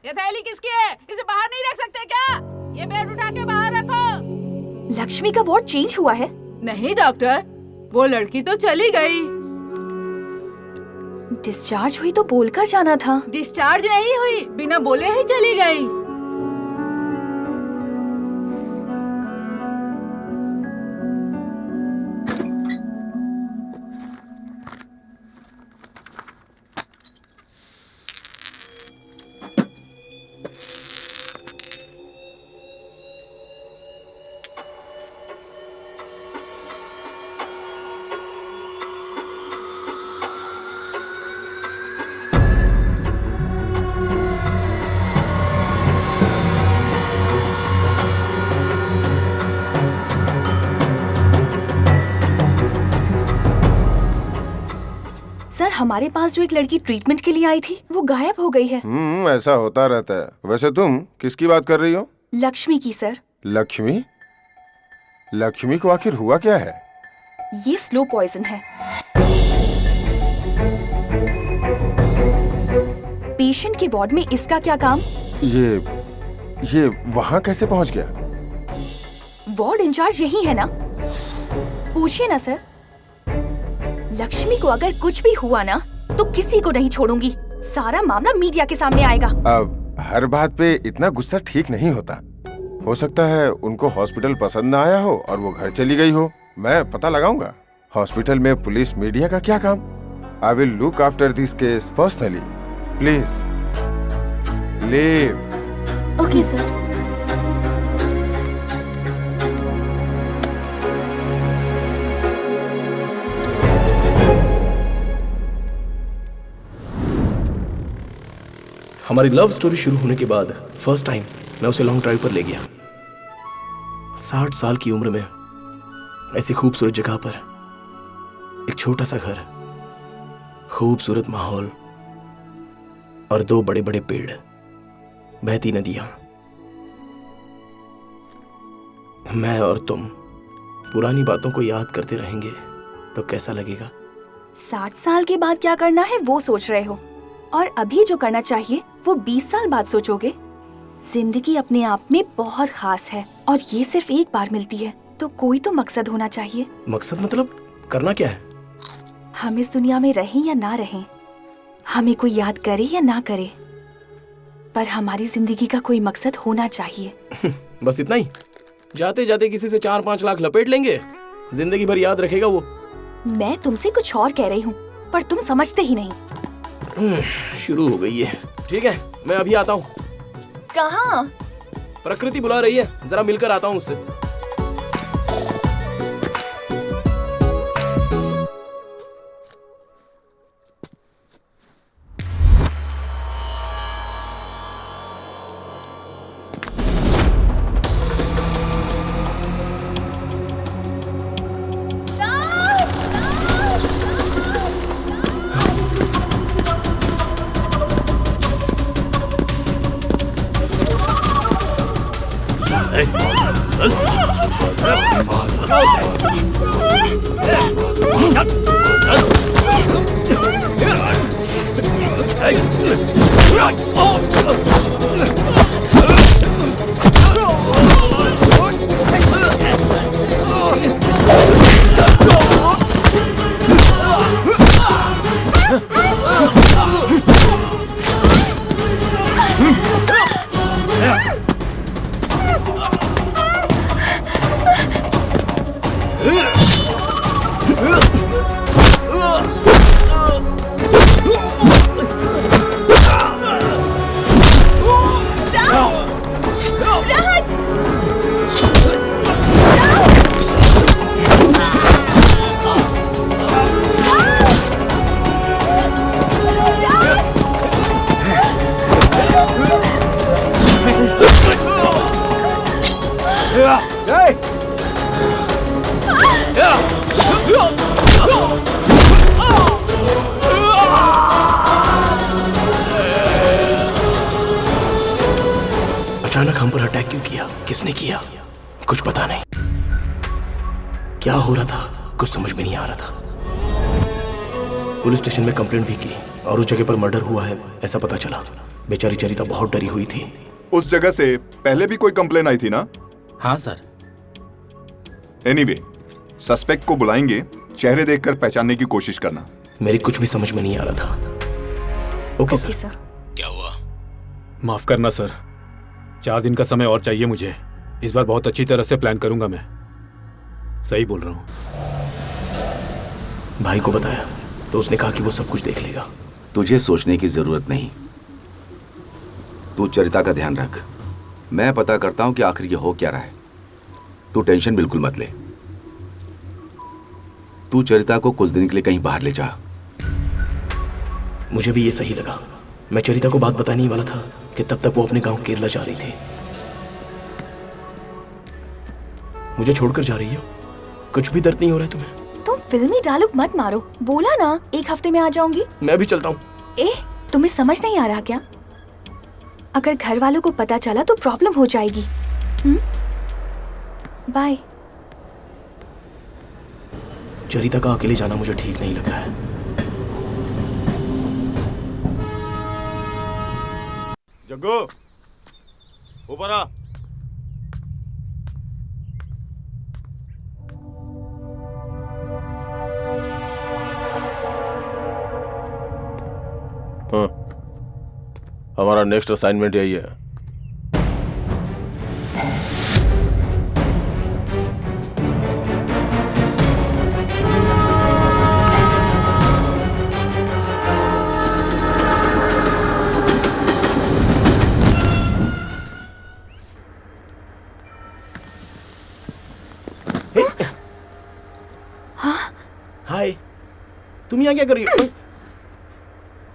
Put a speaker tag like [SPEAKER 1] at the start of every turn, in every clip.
[SPEAKER 1] ये थैली किसकी है? इसे बाहर नहीं रख सकते क्या? ये बेड उठा के बाहर रखो।
[SPEAKER 2] लक्ष्मी का वार्ड चेंज हुआ है?
[SPEAKER 1] नहीं डॉक्टर, वो लड़की तो चली गई।
[SPEAKER 2] डिस्चार्ज हुई तो बोलकर जाना था।
[SPEAKER 1] डिस्चार्ज नहीं हुई, बिना बोले ही चली गई।
[SPEAKER 2] सर, हमारे पास जो एक लड़की ट्रीटमेंट के लिए आई थी वो गायब हो गई है।
[SPEAKER 3] ऐसा होता रहता है। वैसे तुम किसकी बात कर रही हो?
[SPEAKER 2] लक्ष्मी की सर।
[SPEAKER 3] लक्ष्मी? लक्ष्मी को आखिर हुआ क्या है?
[SPEAKER 2] ये स्लो पॉइजन है। पेशेंट के वार्ड में इसका क्या काम?
[SPEAKER 3] ये वहाँ कैसे पहुँच गया?
[SPEAKER 2] वार्ड इंचार्ज यही है ना? पूछिए ना सर। लक्ष्मी को अगर कुछ भी हुआ ना तो किसी को नहीं छोड़ूंगी। सारा मामला मीडिया के सामने आएगा।
[SPEAKER 3] अब हर बात पे इतना गुस्सा ठीक नहीं होता। हो सकता है उनको हॉस्पिटल पसंद न आया हो और वो घर चली गई हो। मैं पता लगाऊंगा। हॉस्पिटल में पुलिस मीडिया का क्या काम? I will look after this case personally. Please leave.
[SPEAKER 2] Okay sir.
[SPEAKER 4] हमारी लव स्टोरी शुरू होने के बाद फर्स्ट टाइम मैं उसे लॉन्ग ड्राइव पर ले गया। 60 साल की उम्र में ऐसी खूबसूरत जगह पर एक छोटा सा घर, खूबसूरत माहौल और 2 बड़े बड़े पेड़, बहती नदियां। मैं और तुम पुरानी बातों को याद करते रहेंगे तो कैसा लगेगा?
[SPEAKER 2] 60 साल के बाद क्या करना है वो सोच रहे हो, और अभी जो करना चाहिए वो 20 साल बाद सोचोगे। जिंदगी अपने आप में बहुत खास है और ये सिर्फ एक बार मिलती है, तो कोई तो मकसद होना चाहिए।
[SPEAKER 4] मकसद मतलब करना क्या है?
[SPEAKER 2] हम इस दुनिया में रहें या ना रहें, हमें कोई याद करे या ना करे, पर हमारी जिंदगी का कोई मकसद होना चाहिए।
[SPEAKER 4] बस इतना ही? जाते जाते किसी से 4-5 लाख लपेट लेंगे, जिंदगी भर याद रखेगा वो।
[SPEAKER 2] मैं तुमसे कुछ और कह रही हूँ पर तुम समझते ही नहीं।
[SPEAKER 4] शुरू हो गई है। ठीक है, मैं अभी आता हूँ।
[SPEAKER 2] कहाँ?
[SPEAKER 4] प्रकृति बुला रही है, जरा मिलकर आता हूँ उससे। अचानक हम पर अटैक क्यों किया? किसने किया? कुछ पता नहीं। क्या हो रहा था कुछ समझ में नहीं आ रहा था। पुलिस स्टेशन में कंप्लेंट भी की और उस जगह पर मर्डर हुआ है ऐसा पता चला। बेचारी चरिता बहुत डरी हुई थी।
[SPEAKER 5] उस जगह से पहले भी कोई कंप्लेन आई थी ना?
[SPEAKER 6] हाँ सर।
[SPEAKER 5] एनीवे, सस्पेक्ट को बुलाएंगे, चेहरे देखकर पहचानने की कोशिश करना।
[SPEAKER 4] मेरी कुछ भी समझ में नहीं आ रहा था। Okay sir.
[SPEAKER 6] क्या हुआ?
[SPEAKER 7] माफ करना सर, 4 दिन का समय और चाहिए मुझे। इस बार बहुत अच्छी तरह से प्लान करूंगा मैं। सही बोल रहा हूँ।
[SPEAKER 4] भाई को बताया तो उसने कहा कि वो सब कुछ देख लेगा।
[SPEAKER 8] तुझे सोचने की जरूरत नहीं, तू चरिता का ध्यान रख। मैं पता करता हूं कि आखिर ये हो क्या रहा है। तू टेंशन बिल्कुल मत ले। तू चरिता को कुछ दिन के लिए कहीं बाहर ले जा।
[SPEAKER 4] मुझे भी ये सही लगा। मैं चरिता को बात बताने ही वाला था कि तब तक वो अपने गांव केरला जा रही थी। मुझे छोड़कर जा रही हो? कुछ भी दर्द नहीं हो रहा है तुम्हें?
[SPEAKER 2] तुम फिल्मी डायलॉग मत मारो। बोला ना 1 हफ्ते में आ जाऊंगी।
[SPEAKER 4] मैं भी चलता हूँ।
[SPEAKER 2] तुम्हें समझ नहीं आ रहा क्या? अगर घर वालों को पता चला तो प्रॉब्लम हो जाएगी। बाय।
[SPEAKER 4] चरिता का अकेले जाना मुझे ठीक नहीं लग रहा है।
[SPEAKER 3] जग्गू, ऊपर आ। हमारा नेक्स्ट असाइनमेंट यही है।
[SPEAKER 4] हाय, तुम यहाँ क्या कर रही हो?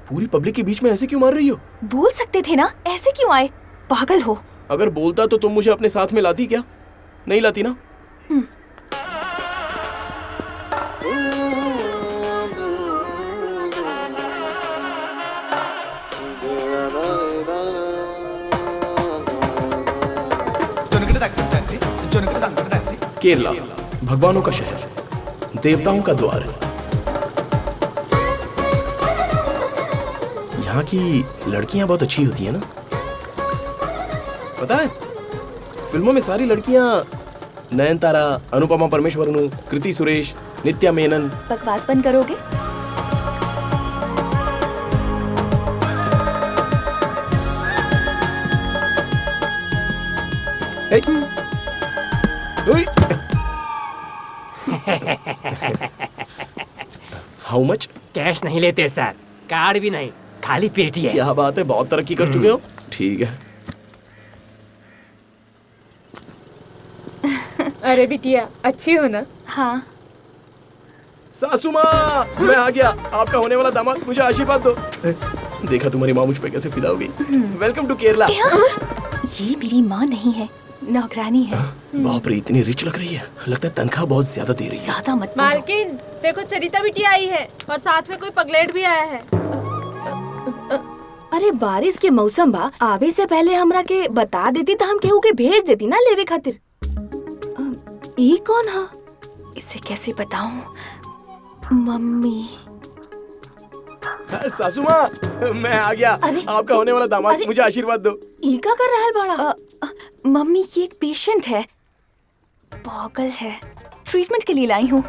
[SPEAKER 4] पूरी पब्लिक के बीच में ऐसे क्यों मार रही हो?
[SPEAKER 2] बोल सकते थे ना, ऐसे क्यों आए? पागल हो।
[SPEAKER 4] अगर बोलता तो तुम मुझे अपने साथ में लाती क्या? नहीं लाती ना? केरला, भगवानों का शहर, देवताओं का द्वार। यहाँ की लड़कियां बहुत अच्छी होती है ना? पता है, फिल्मों में सारी लड़कियां नयनतारा, अनुपमा परमेश्वरन, कृति सुरेश, नित्या मेनन।
[SPEAKER 2] बकवास बंद करोगे?
[SPEAKER 4] How much?
[SPEAKER 6] कैश नहीं लेते सर, कार्ड भी नहीं, खाली पेटी है।
[SPEAKER 4] क्या बात है, बहुत तरक्की कर चुके हो। ठीक है।
[SPEAKER 9] अरे बिटिया, अच्छी हो ना?
[SPEAKER 2] हाँ।
[SPEAKER 4] सासू माँ, मैं आ गया। आपका होने वाला दामाद, मुझे आशीर्वाद दो। देखा तुम्हारी माँ मुझ पे कैसे फिदा हो गई। Welcome to Kerala.
[SPEAKER 2] ये मेरी माँ नहीं है, नौकरानी है।
[SPEAKER 4] बाप रे, इतनी रिच लग रही है। लगता है तनख्वाह बहुत ज्यादा दे रही है।
[SPEAKER 2] ज्यादा मत बोलो।
[SPEAKER 9] मालकिन, देखो चरिता बिटिया आई है और साथ में कोई पगलेट भी आया है।
[SPEAKER 10] अरे बारिश के मौसम बा, आवे से पहले हमरा के बता देती तो हम केहू के भेज देती ना लेवे खातिर। ई कौन हा?
[SPEAKER 2] इसे कैसे बताऊं? मम्मी।
[SPEAKER 4] सासू माँ, मैं आ गया।
[SPEAKER 10] अरे,
[SPEAKER 4] आपका होने वाला दामाद,
[SPEAKER 10] अरे,
[SPEAKER 4] मुझे आशीर्वाद दो।
[SPEAKER 10] ई का कर रहा बड़ा?
[SPEAKER 2] मम्मी, ये एक पेशेंट है, पागल है, ट्रीटमेंट के लिए लाई हूँ।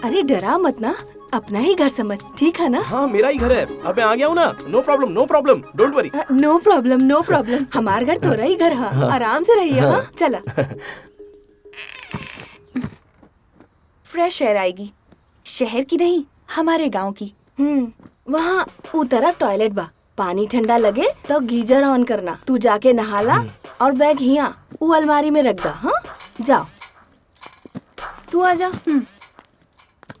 [SPEAKER 10] अरे डरा मत ना, अपना ही घर समझ, ठीक है ना?
[SPEAKER 4] हाँ, मेरा ही घर है। अब मैं आ गया हूँ ना। No problem, no problem, don't worry.
[SPEAKER 10] No problem, no problem. हमार घर तोरा ही घर है, आराम से रहिए। हाँ, चला।
[SPEAKER 2] फ्रेश एयर आएगी, शहर की नहीं, हमारे गांव की।
[SPEAKER 10] वहाँ उ तरफ टॉयलेट बा, पानी ठंडा लगे तो गीजर ऑन करना। तू जाके नहाला और बैग हिया उ अलमारी में रख दा। हाँ, जाओ, तू आ जा।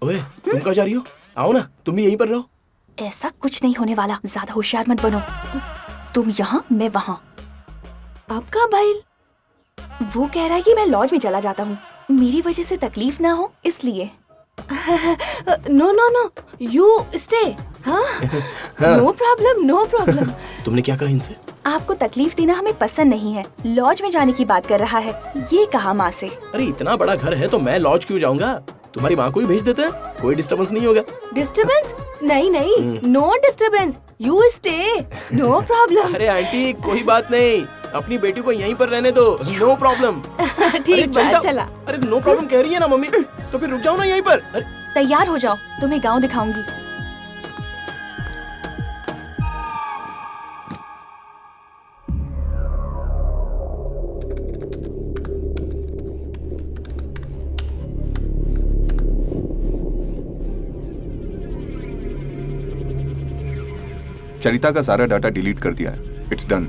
[SPEAKER 4] ओए, तुम कहाँ जा रही हो? आओ ना, तुम भी यहीं पर रहो।
[SPEAKER 2] ऐसा कुछ नहीं होने वाला, ज्यादा होशियार मत बनो। तुम यहाँ, मैं वहाँ।
[SPEAKER 10] आपका भाई?
[SPEAKER 2] वो कह रहा है कि मैं लॉज में चला जाता हूँ, मेरी वजह से तकलीफ ना हो इसलिए।
[SPEAKER 10] No no no, you stay. हाँ, नो प्रॉब्लम, नो प्रॉब्लम।
[SPEAKER 4] तुमने क्या कहा इनसे?
[SPEAKER 2] आपको तकलीफ देना हमें पसंद नहीं है, लॉज में जाने की बात कर रहा है, ये कहा माँ से।
[SPEAKER 4] अरे इतना बड़ा घर है तो मैं लॉज क्यों जाऊंगा? तुम्हारी माँ को ही भेज देते हैं, कोई डिस्टरबेंस नहीं होगा।
[SPEAKER 10] डिस्टरबेंस? नहीं नहीं, no disturbance, you stay, no problem.
[SPEAKER 4] अरे आंटी कोई बात नहीं, अपनी बेटी को यहीं पर रहने दो, नो प्रॉब्लम।
[SPEAKER 10] ठीक है, चला।
[SPEAKER 4] अरे नो प्रॉब्लम कह रही है ना मम्मी, तो फिर रुक जाओ ना यहीं पर। अरे
[SPEAKER 2] तैयार हो जाओ, तुम्हें गांव दिखाऊंगी।
[SPEAKER 5] चरिता का सारा डाटा डिलीट कर दिया है, इट्स डन।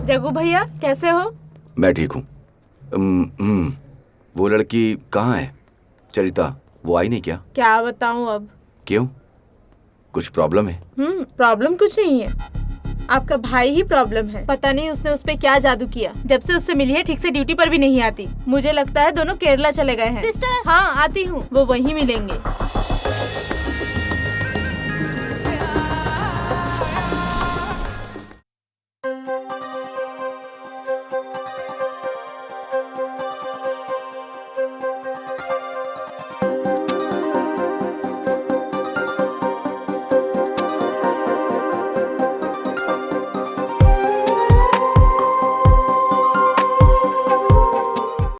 [SPEAKER 9] जग्गू भैया कैसे हो?
[SPEAKER 8] मैं ठीक हूँ। वो लड़की कहाँ है? चरिता, वो आई नहीं क्या?
[SPEAKER 9] क्या बताऊं अब।
[SPEAKER 8] क्यों? कुछ प्रॉब्लम है?
[SPEAKER 9] प्रॉब्लम कुछ नहीं है, आपका भाई ही प्रॉब्लम है। पता नहीं उसने उस पे क्या जादू किया, जब से उससे मिली है ठीक से ड्यूटी पर भी नहीं आती। मुझे लगता है दोनों केरला चले गए हैं।
[SPEAKER 1] सिस्टर।
[SPEAKER 9] हाँ आती हूँ, वो वहीं मिलेंगे।